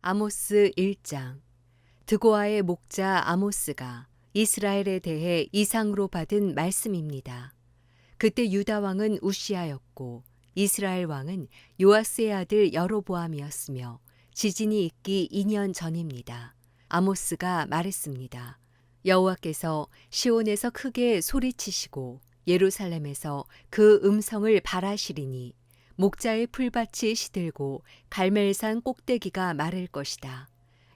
아모스 1장. 드고아의 목자 아모스가 이스라엘에 대해 이상으로 받은 말씀입니다. 그때 유다 왕은 우시아였고 이스라엘 왕은 요아스의 아들 여로보암이었으며 지진이 있기 2년 전입니다. 아모스가 말했습니다. 여호와께서 시온에서 크게 소리치시고 예루살렘에서 그 음성을 발하시리니 목자의 풀밭이 시들고 갈멜산 꼭대기가 마를 것이다.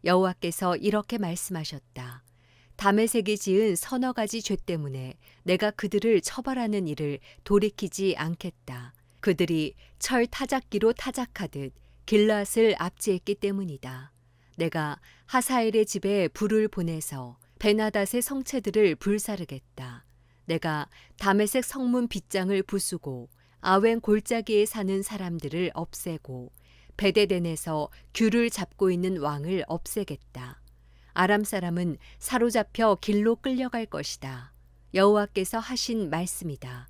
여호와께서 이렇게 말씀하셨다. 다메섹이 지은 서너 가지 죄 때문에 내가 그들을 처벌하는 일을 돌이키지 않겠다. 그들이 철 타작기로 타작하듯 길앗을 압제했기 때문이다. 내가 하사엘의 집에 불을 보내서 베나닷의 성체들을 불사르겠다. 내가 다메섹 성문 빗장을 부수고 아웬 골짜기에 사는 사람들을 없애고 베데덴에서 귤을 잡고 있는 왕을 없애겠다. 아람 사람은 사로잡혀 길로 끌려갈 것이다. 여호와께서 하신 말씀이다.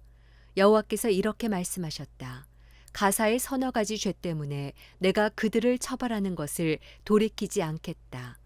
여호와께서 이렇게 말씀하셨다. 가사의 서너 가지 죄 때문에 내가 그들을 처벌하는 것을 돌이키지 않겠다.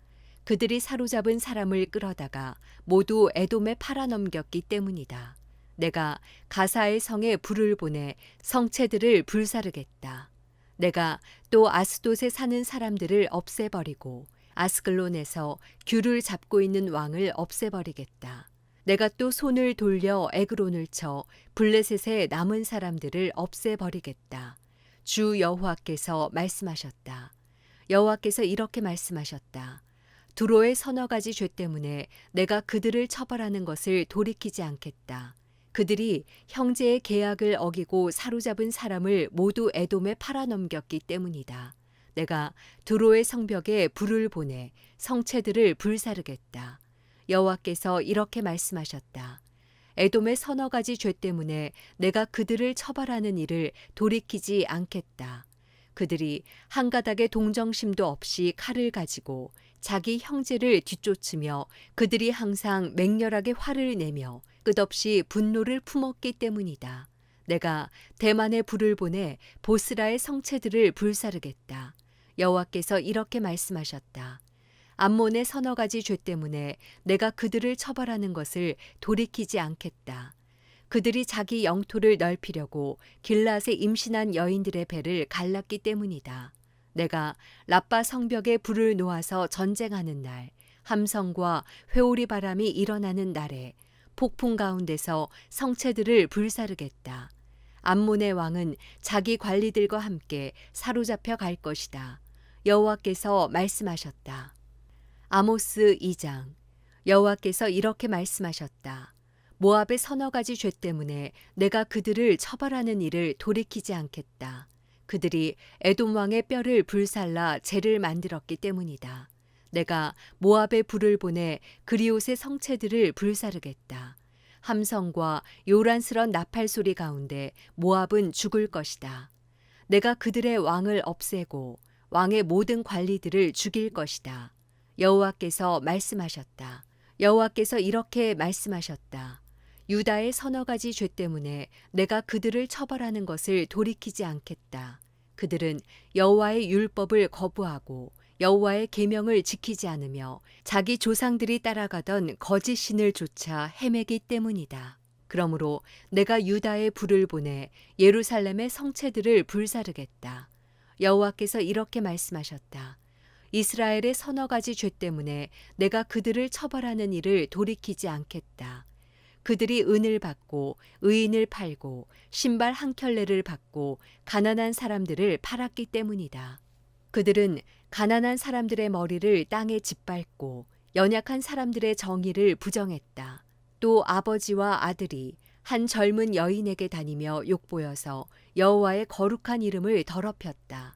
그들이 사로잡은 사람을 끌어다가 모두 에돔에 팔아넘겼기 때문이다. 내가 가사의 성에 불을 보내 성체들을 불사르겠다. 내가 또 아스돗에 사는 사람들을 없애버리고 아스글론에서 귤을 잡고 있는 왕을 없애버리겠다. 내가 또 손을 돌려 에그론을 쳐 블레셋의 남은 사람들을 없애버리겠다. 주 여호와께서 말씀하셨다. 여호와께서 이렇게 말씀하셨다. 두로의 서너 가지 죄 때문에 내가 그들을 처벌하는 것을 돌이키지 않겠다. 그들이 형제의 계약을 어기고 사로잡은 사람을 모두 에돔에 팔아넘겼기 때문이다. 내가 두로의 성벽에 불을 보내 성체들을 불사르겠다. 여호와께서 이렇게 말씀하셨다. 에돔의 서너 가지 죄 때문에 내가 그들을 처벌하는 일을 돌이키지 않겠다. 그들이 한 가닥의 동정심도 없이 칼을 가지고 자기 형제를 뒤쫓으며 그들이 항상 맹렬하게 화를 내며 끝없이 분노를 품었기 때문이다. 내가 대만에 불을 보내 보스라의 성체들을 불사르겠다. 여호와께서 이렇게 말씀하셨다. 암몬의 서너 가지 죄 때문에 내가 그들을 처벌하는 것을 돌이키지 않겠다. 그들이 자기 영토를 넓히려고 길앗에 임신한 여인들의 배를 갈랐기 때문이다. 내가 라빠 성벽에 불을 놓아서 전쟁하는 날, 함성과 회오리 바람이 일어나는 날에 폭풍 가운데서 성체들을 불사르겠다. 암몬의 왕은 자기 관리들과 함께 사로잡혀 갈 것이다. 여호와께서 말씀하셨다. 아모스 2장. 여호와께서 이렇게 말씀하셨다. 모압의 서너 가지 죄 때문에 내가 그들을 처벌하는 일을 돌이키지 않겠다. 그들이 에돔 왕의 뼈를 불살라 재를 만들었기 때문이다. 내가 모압에 불을 보내 그리옷의 성체들을 불사르겠다. 함성과 요란스런 나팔 소리 가운데 모압은 죽을 것이다. 내가 그들의 왕을 없애고 왕의 모든 관리들을 죽일 것이다. 여호와께서 말씀하셨다. 여호와께서 이렇게 말씀하셨다. 유다의 서너 가지 죄 때문에 내가 그들을 처벌하는 것을 돌이키지 않겠다. 그들은 여호와의 율법을 거부하고 여호와의 계명을 지키지 않으며 자기 조상들이 따라가던 거짓 신을 쫓아 헤매기 때문이다. 그러므로 내가 유다에 불을 보내 예루살렘의 성체들을 불사르겠다. 여호와께서 이렇게 말씀하셨다. 이스라엘의 서너 가지 죄 때문에 내가 그들을 처벌하는 일을 돌이키지 않겠다. 그들이 은을 받고 의인을 팔고 신발 한 켤레를 받고 가난한 사람들을 팔았기 때문이다. 그들은 가난한 사람들의 머리를 땅에 짓밟고 연약한 사람들의 정의를 부정했다. 또 아버지와 아들이 한 젊은 여인에게 다니며 욕보여서 여호와의 거룩한 이름을 더럽혔다.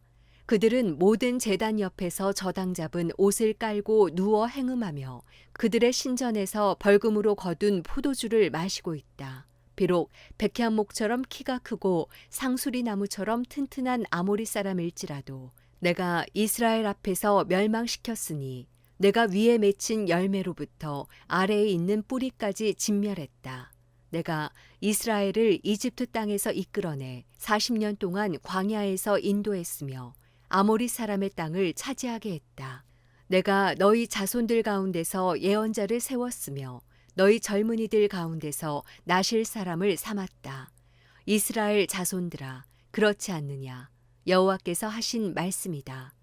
그들은 모든 제단 옆에서 저당 잡은 옷을 깔고 누워 행음하며 그들의 신전에서 벌금으로 거둔 포도주를 마시고 있다. 비록 백향목처럼 키가 크고 상수리 나무처럼 튼튼한 아모리 사람일지라도 내가 이스라엘 앞에서 멸망시켰으니 내가 위에 맺힌 열매로부터 아래에 있는 뿌리까지 진멸했다. 내가 이스라엘을 이집트 땅에서 이끌어내 40년 동안 광야에서 인도했으며 아모리 사람의 땅을 차지하게 했다. 내가 너희 자손들 가운데서 예언자를 세웠으며 너희 젊은이들 가운데서 나실 사람을 삼았다. 이스라엘 자손들아, 그렇지 않느냐? 여호와께서 하신 말씀이다.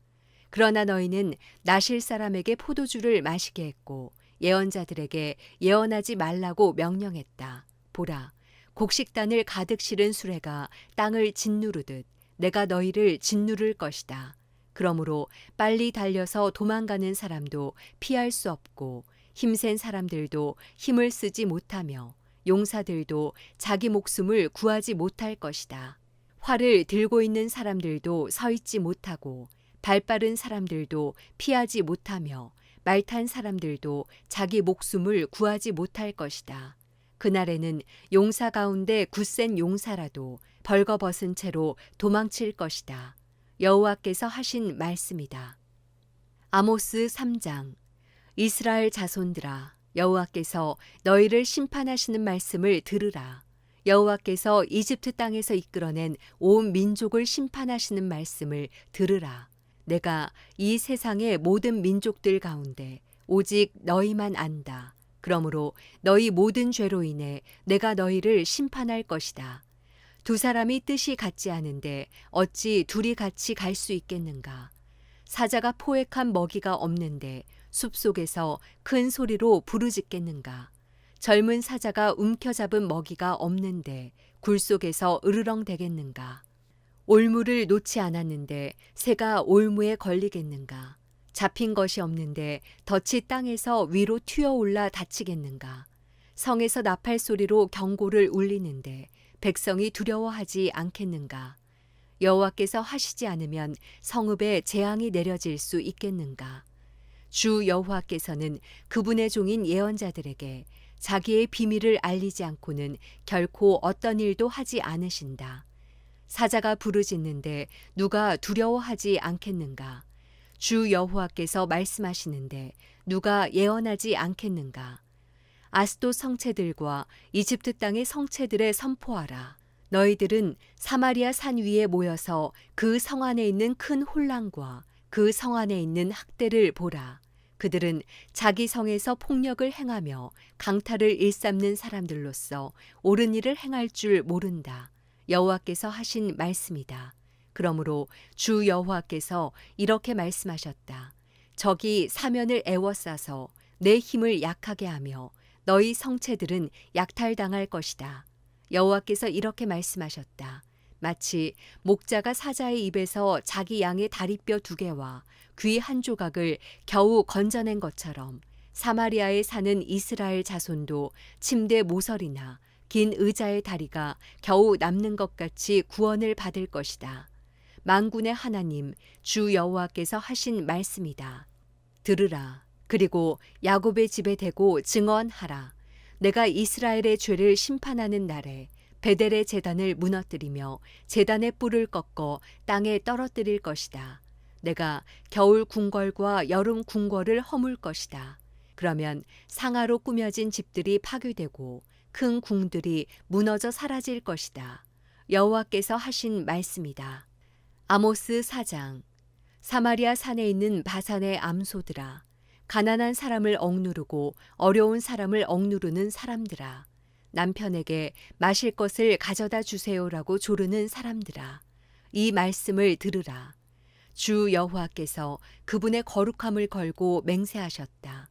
그러나 너희는 나실 사람에게 포도주를 마시게 했고 예언자들에게 예언하지 말라고 명령했다. 보라, 곡식단을 가득 실은 수레가 땅을 짓누르듯 내가 너희를 짓누를 것이다. 그러므로 빨리 달려서 도망가는 사람도 피할 수 없고 힘센 사람들도 힘을 쓰지 못하며 용사들도 자기 목숨을 구하지 못할 것이다. 활을 들고 있는 사람들도 서 있지 못하고 발빠른 사람들도 피하지 못하며 말 탄 사람들도 자기 목숨을 구하지 못할 것이다. 그날에는 용사 가운데 굳센 용사라도 벌거벗은 채로 도망칠 것이다. 여호와께서 하신 말씀이다. 아모스 3장. 이스라엘 자손들아, 여호와께서 너희를 심판하시는 말씀을 들으라. 여호와께서 이집트 땅에서 이끌어낸 온 민족을 심판하시는 말씀을 들으라. 내가 이 세상의 모든 민족들 가운데 오직 너희만 안다. 그러므로 너희 모든 죄로 인해 내가 너희를 심판할 것이다. 두 사람이 뜻이 같지 않은데 어찌 둘이 같이 갈 수 있겠는가? 사자가 포획한 먹이가 없는데 숲속에서 큰 소리로 부르짖겠는가? 젊은 사자가 움켜잡은 먹이가 없는데 굴 속에서 으르렁대겠는가? 올무를 놓지 않았는데 새가 올무에 걸리겠는가? 잡힌 것이 없는데 덫이 땅에서 위로 튀어올라 다치겠는가? 성에서 나팔 소리로 경고를 울리는데 백성이 두려워하지 않겠는가? 여호와께서 하시지 않으면 성읍에 재앙이 내려질 수 있겠는가? 주 여호와께서는 그분의 종인 예언자들에게 자기의 비밀을 알리지 않고는 결코 어떤 일도 하지 않으신다. 사자가 부르짖는데 누가 두려워하지 않겠는가? 주 여호와께서 말씀하시는데 누가 예언하지 않겠는가? 아스돗 성체들과 이집트 땅의 성체들에 선포하라. 너희들은 사마리아 산 위에 모여서 그 성 안에 있는 큰 혼란과 그 성 안에 있는 학대를 보라. 그들은 자기 성에서 폭력을 행하며 강탈을 일삼는 사람들로서 옳은 일을 행할 줄 모른다. 여호와께서 하신 말씀이다. 그러므로 주 여호와께서 이렇게 말씀하셨다. 적이 사면을 애워싸서 내 힘을 약하게 하며 너희 성체들은 약탈당할 것이다. 여호와께서 이렇게 말씀하셨다. 마치 목자가 사자의 입에서 자기 양의 다리뼈 2개와 귀 한 조각을 겨우 건져낸 것처럼 사마리아에 사는 이스라엘 자손도 침대 모서리나 긴 의자의 다리가 겨우 남는 것 같이 구원을 받을 것이다. 만군의 하나님 주 여호와께서 하신 말씀이다. 들으라. 그리고 야곱의 집에 대고 증언하라. 내가 이스라엘의 죄를 심판하는 날에 베델의 제단을 무너뜨리며 제단의 뿔을 꺾어 땅에 떨어뜨릴 것이다. 내가 겨울 궁궐과 여름 궁궐을 허물 것이다. 그러면 상아로 꾸며진 집들이 파괴되고 큰 궁들이 무너져 사라질 것이다. 여호와께서 하신 말씀이다. 아모스 4장. 사마리아 산에 있는 바산의 암소들아, 가난한 사람을 억누르고 어려운 사람을 억누르는 사람들아, 남편에게 마실 것을 가져다 주세요라고 조르는 사람들아, 이 말씀을 들으라. 주 여호와께서 그분의 거룩함을 걸고 맹세하셨다.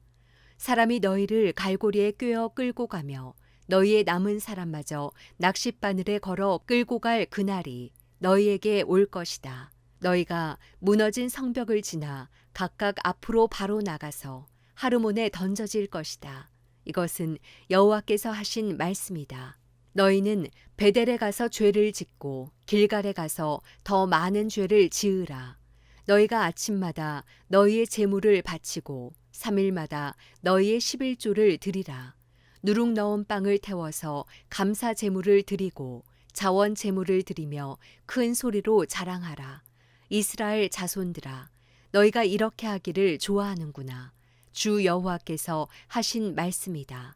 사람이 너희를 갈고리에 꿰어 끌고 가며 너희의 남은 사람마저 낚싯바늘에 걸어 끌고 갈 그날이 너희에게 올 것이다. 너희가 무너진 성벽을 지나 각각 앞으로 바로 나가서 하르몬에 던져질 것이다. 이것은 여호와께서 하신 말씀이다. 너희는 베델에 가서 죄를 짓고 길갈에 가서 더 많은 죄를 지으라. 너희가 아침마다 너희의 제물을 바치고 3일마다 너희의 11조를 드리라. 누룩 넣은 빵을 태워서 감사 제물을 드리고 자원 제물을 드리며 큰 소리로 자랑하라. 이스라엘 자손들아, 너희가 이렇게 하기를 좋아하는구나. 주 여호와께서 하신 말씀이다.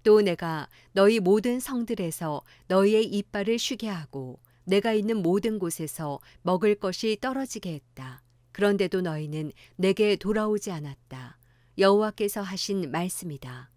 또 내가 너희 모든 성들에서 너희의 이빨을 쉬게 하고 내가 있는 모든 곳에서 먹을 것이 떨어지게 했다. 그런데도 너희는 내게 돌아오지 않았다. 여호와께서 하신 말씀이다.